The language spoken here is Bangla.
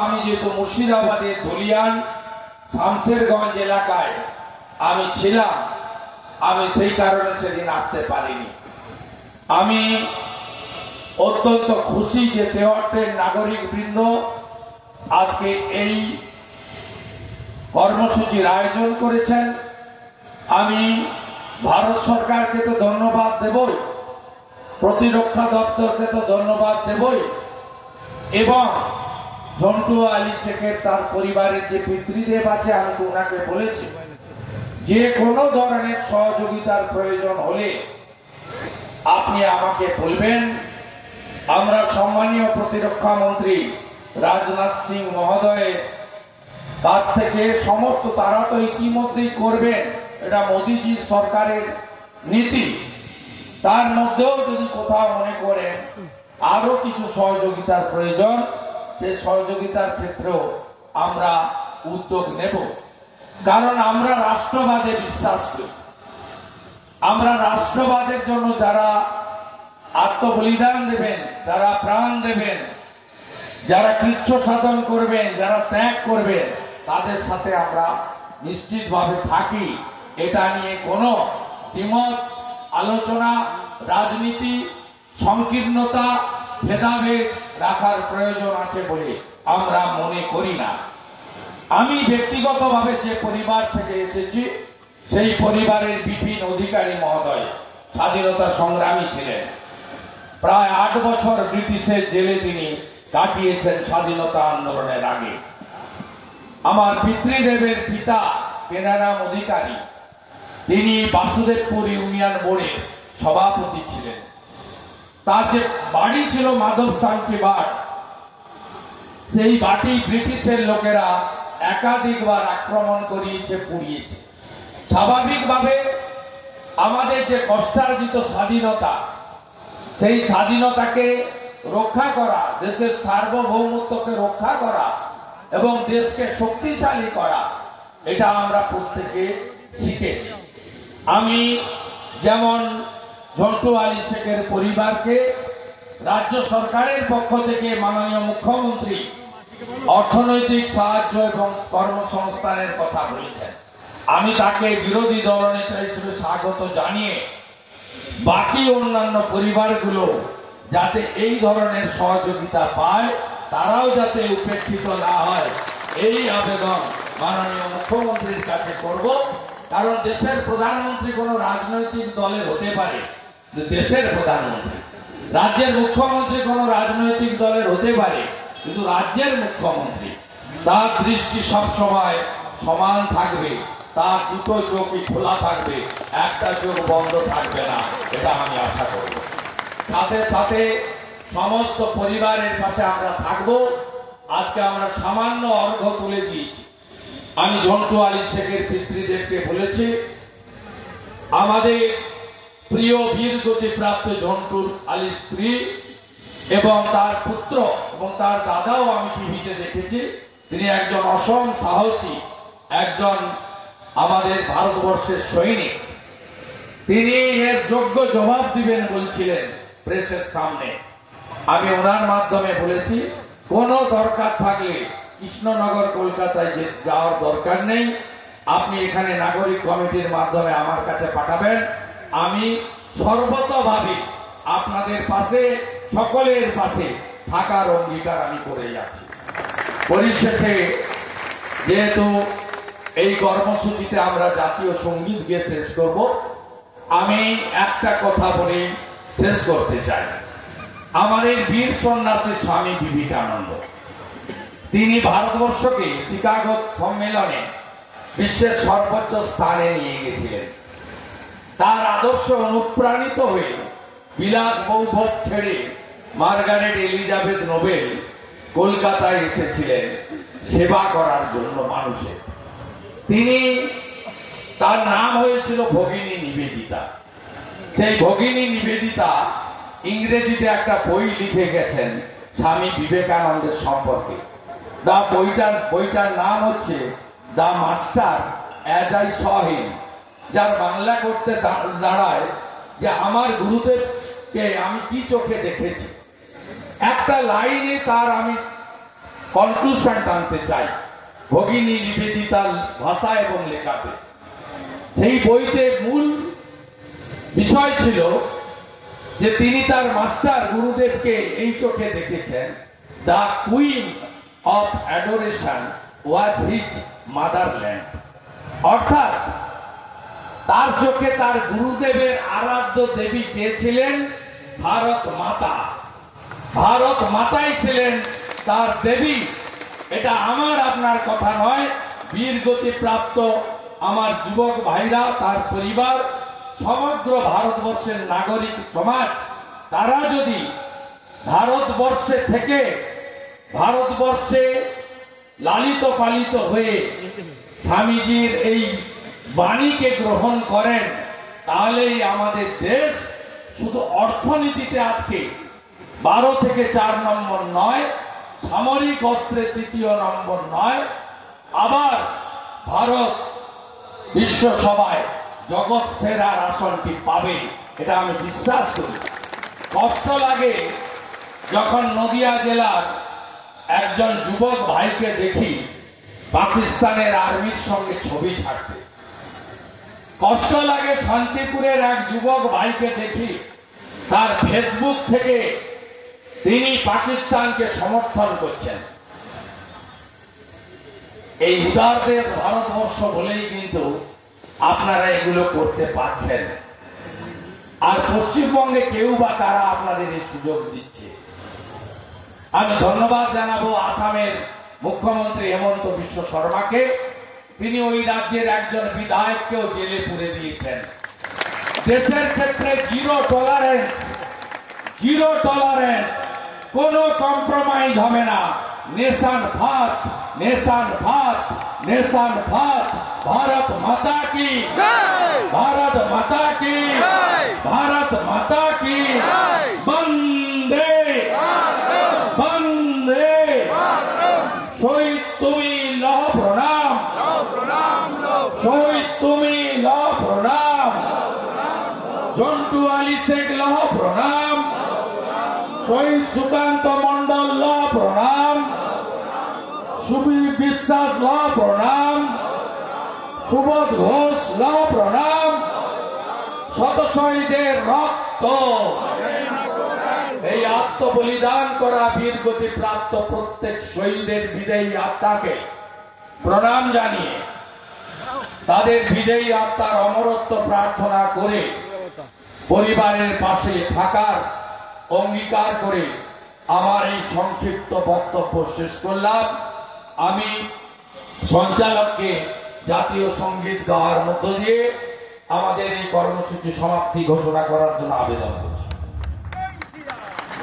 আমি যেহেতু মুর্শিদাবাদের ধুলিয়ান শামশেরগঞ্জ এলাকায় আমি ছিলাম, আমি সেই কারণে সেদিন আসতে পারিনি। আমি অত্যন্ত খুশি যে তেওয়াটের নাগরিক বৃন্দ আজকে এই কর্মসূচির আয়োজন করেছেন। আমি ভারত সরকারকে তো ধন্যবাদ দেবই, প্রতিরক্ষা দপ্তরকে তো ধন্যবাদ দেবই, এবং ঝন্টু আলী শেখের তার পরিবারের যে পিতৃদেব আছে আমি তো ওনাকে বলেছি যে কোনো ধরনের সহযোগিতার প্রয়োজন হলে আপনি আমাকে বলবেন। আমরা সম্মানীয় প্রতিরক্ষা মন্ত্রী রাজনাথ সিং মহোদয়ের কাছ থেকে সমস্ত, তারা তো ইতিমধ্যেই করবেন, এটা মোদীজি সরকারের নীতি, তার মধ্যেও যদি কোথাও মনে করেন আরো কিছু সহযোগিতার প্রয়োজন, সেই সহযোগিতার ক্ষেত্রেও আমরা উদ্যোগ নেব। কারণ আমরা রাষ্ট্রবাদে বিশ্বাস করি। আমরা রাষ্ট্রবাদের জন্য যারা আত্মবলিদান দেবেন, যারা প্রাণ দেবেন, যারা কৃচ্ছ সাধন করবেন, যারা ত্যাগ করবেন, তাদের সাথে আমরা নিশ্চিতভাবে থাকি। এটা নিয়ে কোনো দ্বিমত, আলোচনা, রাজনীতি, সংকীর্ণতা, ভেদাভেদ রাখার প্রয়োজন আছে বলে আমরা মনে করি না। আমি ব্যক্তিগতভাবে যে পরিবার থেকে এসেছি সেই পরিবারের বিপিন অধিকারী মহোদয় স্বাধীনতা সংগ্রামী ছিলেন। প্রায় 8 বছর ব্রিটিশের জেলে তিনি কাটিয়েছেন স্বাধীনতা আন্দোলনের আগে। আমার পিতৃদেবের পিতা বেনারাম অধিকারী, তিনি বাসুদেবপুর ইউনিয়ন বোর্ডের সভাপতি ছিলেন। তার যে বাড়ি ছিল মাধব শান্তি বাট, সেই বাটি ব্রিটিশের লোকেরা একাধিকবার আক্রমণ করিয়েছে, পুড়িয়েছে। স্বাভাবিকভাবে আমাদের যে কষ্টার্জিত স্বাধীনতা, সেই স্বাধীনতাকে রক্ষা করা, দেশের সার্বভৌমত্বকে রক্ষা করা এবং দেশকে শক্তিশালী করা, এটা আমরা প্রত্যেকে শিখেছি। আমি যেমন ঝন্টু আলী শেখের পরিবারকে রাজ্য সরকারের পক্ষ থেকে মাননীয় মুখ্যমন্ত্রী অর্থনৈতিক সাহায্য এবং কর্মসংস্থানের কথা বলেছেন। আমি তাকে বিরোধী দলনেতা হিসেবে স্বাগত জানিয়ে বাকি অন্যান্য পরিবারগুলো যাতে এই ধরনের সহযোগিতা পায়, তারাও যাতে উপেক্ষিত না হয়, এই আবেদন মাননীয় মুখ্যমন্ত্রীর কাছে করব। কারণ দেশের প্রধানমন্ত্রী কোনো রাজনৈতিক দলের হতে পারে, দেশের প্রধানমন্ত্রী, রাজ্যের মুখ্যমন্ত্রী কোনো রাজনৈতিক দলের হতে পারে, কিন্তু রাজ্যের মুখ্যমন্ত্রী, তার দৃষ্টি সবসময় সমান থাকবে, তার দুটো চোখই খোলা থাকবে, একটা চোখ বন্ধ থাকবে না, এটা আমি আশা করব। সাথে সাথে সমস্ত পরিবারের পাশে আমরা থাকব। আজকে আমরা সামান্য অর্ঘ্য তুলে দিয়েছি। আমি ঝন্টু আলী শেখের পিতৃদেবকে বলেছি, আমাদের প্রিয় বীর গতিপ্রাপ্ত ঝন্টু আলী স্ত্রী এবং তার পুত্র এবং তার দাদাও আমি টিভিতে দেখেছি, তিনি একজন অসম সাহসী, একজন আমাদের ভারতবর্ষের সৈনিক। তিনি এর যোগ্য জবাব দিবেন বলছিলেন প্রেসের সামনে। আমি ওনার মাধ্যমে বলেছি, কোনো দরকার থাকলে কৃষ্ণনগর কলকাতায় যাওয়ার দরকার নেই, আপনি এখানে নাগরিক কমিটির মাধ্যমে আমার কাছে পাঠাবেন। আমি সর্বতভাবে আপনাদের পাশে, সকলের পাশে থাকার অঙ্গীকার আমি করে যাচ্ছি। পরিশেষে যেহেতু এই কর্মসূচিতে আমরা জাতীয় সঙ্গীত গিয়ে শেষ করব, আমি একটা কথা বলে শেষ করতে চাই। আমাদের বীর সন্ন্যাসী স্বামী বিবেকানন্দ, তিনি ভারতবর্ষকে শিকাগো সম্মেলনে বিশ্বের সর্বোচ্চ স্থানে নিয়ে গেছিলেন। তার আদর্শ অনুপ্রাণিত হয়ে বিলাস বৈভব ছেড়ে মার্গারেট এলিজাবেথ নোবেল কলকাতায় এসেছিলেন সেবা করার জন্য মানুষের। তিনি, তার নাম হয়েছিল ভগিনী নিবেদিতা। সেই ভগিনী নিবেদিতা ইংরেজিতে একটা বই লিখে গেছেন স্বামী বিবেকানন্দের সম্পর্কে। বইটার নাম হচ্ছে the master as I saw him, যার বাংলা করতে দাঁড়ায় যে আমার গুরুদেবকে আমি কি চোখে দেখেছি। একটা লাইনে তার আমি কনক্লুশন টানতে চাই ভগিনী নিবেদিতার ভাষা এবং লেখাতে। সেই বইতে মূল বিষয় ছিল যে তিনি তার মাস্টার গুরুদেবকে এই চোখে দেখেছেন, the queen of adoration was his motherland. অর্থাৎ তার চোখে তার গুরুদেবের আরাধ্য দেবী কে ছিলেন? ভারত মাতা। ভারত মাতাই ছিলেন তার দেবী। এটা আমার আপনার কথা নয়, বীরগতি প্রাপ্ত আমার যুবক ভাইরা, তার পরিবার, সমগ্র ভারতবর্ষের নাগরিক সমাজ, তারা যদি ভারতবর্ষে থেকে ভারতবর্ষে লালিত পালিত হয়ে স্বামীজির এই বাণীকে গ্রহণ করেন, তাহলেই আমাদের দেশ শুধু অর্থনীতিতে আজকে 12 থেকে 4 নম্বর নয়, সামরিক অস্ত্রে 3য় নম্বর নয়, আবার ভারত বিশ্ব সভায় জগৎ সেরার আসনটি পাবে, এটা আমি বিশ্বাস করি। কষ্ট লাগে যখন নদিয়া জেলার একজন যুবক ভাইকে দেখি পাকিস্তানের আর্মির সঙ্গে ছবি ছাড়তে। কষ্ট লাগে শান্তিপুরের এক যুবক ভাইকে দেখি তার ফেসবুক থেকে তিনি পাকিস্তানকে সমর্থন করছেন। এই উদার দেশ ভারতবর্ষ বলেই কিন্তু আপনারা এগুলো করতে পারছেন। আর পশ্চিমবঙ্গে কেউ বা কারা আপনাদের এই সুযোগ দিচ্ছে। আমি ধন্যবাদ জানাবো আসামের মুখ্যমন্ত্রী হেমন্ত বিশ্ব শর্মাকে। তিনি ওই রাজ্যের একজন বিধায়ককেও জেলে পুরে দিয়েছেন। দেশের ক্ষেত্রে জিরো টলারেন্স, কোনো কম্প্রোমাইজ হবে না। Nation first, nation first, nation first. Bharat মাতা কি জয়, ভারত মাতা কি জয়, ভারত মাতা কি জয়। বন্দে বন্দে শহীদ তুমি লহ প্রণাম, শহীদ তুমি লহ প্রণাম, জন্টু আলী শেখ লহ প্রণাম, শহীদ সুকান্ত মন্ডল লহ প্রণাম, সুবীর বিশ্বাস লহ প্রণাম, সুবোধ ঘোষ লহ প্রণাম। শত শহীদের রক্ত, এই আত্মবলিদান করা বীর গতি প্রাপ্ত প্রত্যেক শহীদের বিদেয়ী আত্মাকে প্রণাম জানিয়ে তাদের বিদেয়ী আত্মার অমরত্ব প্রার্থনা করে পরিবারের পাশে থাকার অঙ্গীকার করে আমার এই সংক্ষিপ্ত বক্তব্য শেষ করলাম। আমি সঞ্চালককে জাতীয় সঙ্গীত গাওয়ার মধ্য দিয়ে আমাদের এই কর্মসূচি সমাপ্তি ঘোষণা করার জন্য আবেদন করছি।